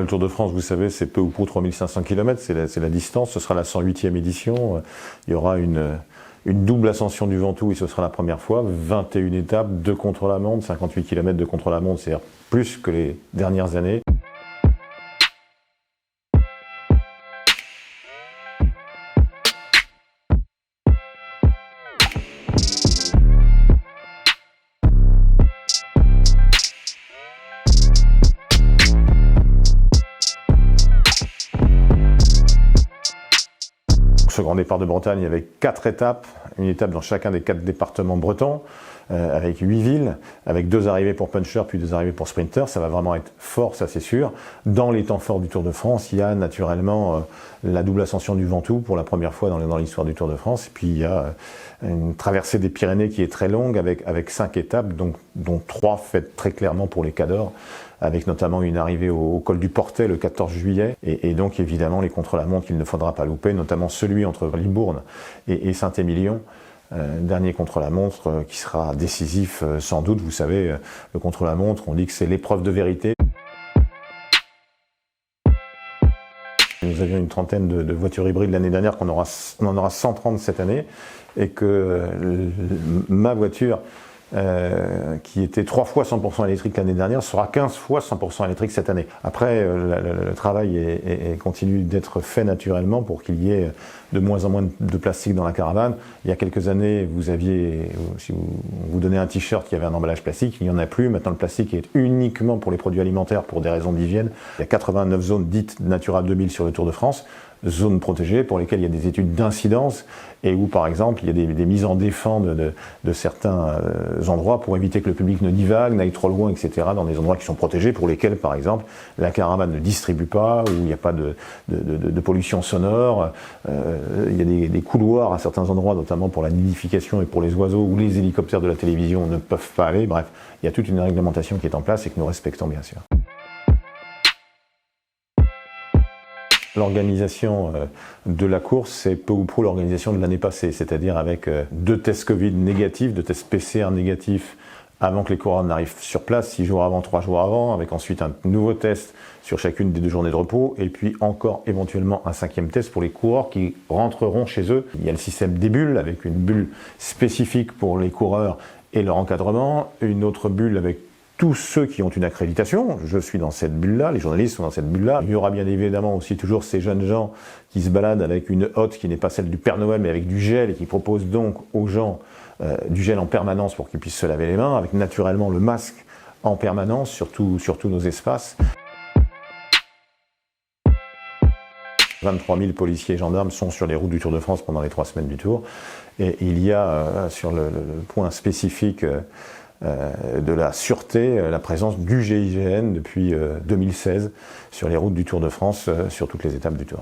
Le Tour de France, vous savez, c'est peu ou prou 3500 km, c'est la distance, ce sera la 108e édition. Il y aura une double ascension du Ventoux et ce sera la première fois, 21 étapes, 2 contre-la-montre, 58 km de contre-la-montre, c'est-à-dire plus que les dernières années. Ce grand départ de Bretagne avec 4 étapes, une étape dans chacun des 4 départements bretons, avec 8 villes, avec 2 arrivées pour punchers puis 2 arrivées pour sprinters, ça va vraiment être fort, ça c'est sûr. Dans les temps forts du Tour de France, il y a naturellement la double ascension du Ventoux pour la première fois dans l'histoire du Tour de France, et puis il y a une traversée des Pyrénées qui est très longue avec 5 étapes, dont 3 faites très clairement pour les cadors, avec notamment une arrivée au col du Portet le 14 juillet, et donc évidemment les contre-la-montre qu'il ne faudra pas louper, notamment celui entre Libourne et Saint-Émilion, dernier contre-la-montre qui sera décisif sans doute. Vous savez, le contre-la-montre, on dit que c'est l'épreuve de vérité. Nous avions une trentaine de voitures hybrides l'année dernière, on en aura 130 cette année, et que ma voiture, qui était 3 fois 100% électrique l'année dernière, sera 15 fois 100% électrique cette année. Après, le travail continue d'être fait naturellement pour qu'il y ait de moins en moins de plastique dans la caravane. Il y a quelques années, si vous donnez un t-shirt qui avait un emballage plastique, il n'y en a plus. Maintenant, le plastique est uniquement pour les produits alimentaires pour des raisons d'hygiène. Il y a 89 zones dites Natura 2000 sur le Tour de France, zones protégées pour lesquelles il y a des études d'incidence et où, par exemple, il y a des mises en défend de certains endroits pour éviter que le public ne divague, n'aille trop loin, etc., dans des endroits qui sont protégés, pour lesquels, par exemple, la caravane ne distribue pas, où il n'y a pas de pollution sonore. Il y a des couloirs à certains endroits, notamment pour la nidification et pour les oiseaux, où les hélicoptères de la télévision ne peuvent pas aller. Bref, il y a toute une réglementation qui est en place et que nous respectons, bien sûr. L'organisation de la course, c'est peu ou prou l'organisation de l'année passée, c'est-à-dire avec 2 tests Covid négatifs, 2 tests PCR négatifs avant que les coureurs n'arrivent sur place, 6 jours avant, 3 jours avant, avec ensuite un nouveau test sur chacune des 2 journées de repos, et puis encore éventuellement un 5e test pour les coureurs qui rentreront chez eux. Il y a le système des bulles, avec une bulle spécifique pour les coureurs et leur encadrement, une autre bulle avec tous ceux qui ont une accréditation. Je suis dans cette bulle-là, les journalistes sont dans cette bulle-là. Il y aura bien évidemment aussi toujours ces jeunes gens qui se baladent avec une hotte qui n'est pas celle du Père Noël, mais avec du gel, et qui proposent donc aux gens du gel en permanence pour qu'ils puissent se laver les mains, avec naturellement le masque en permanence sur tous nos espaces. 23 000 policiers et gendarmes sont sur les routes du Tour de France pendant les 3 semaines du Tour. Et il y a sur le point spécifique de la sûreté, la présence du GIGN depuis 2016 sur les routes du Tour de France, sur toutes les étapes du Tour.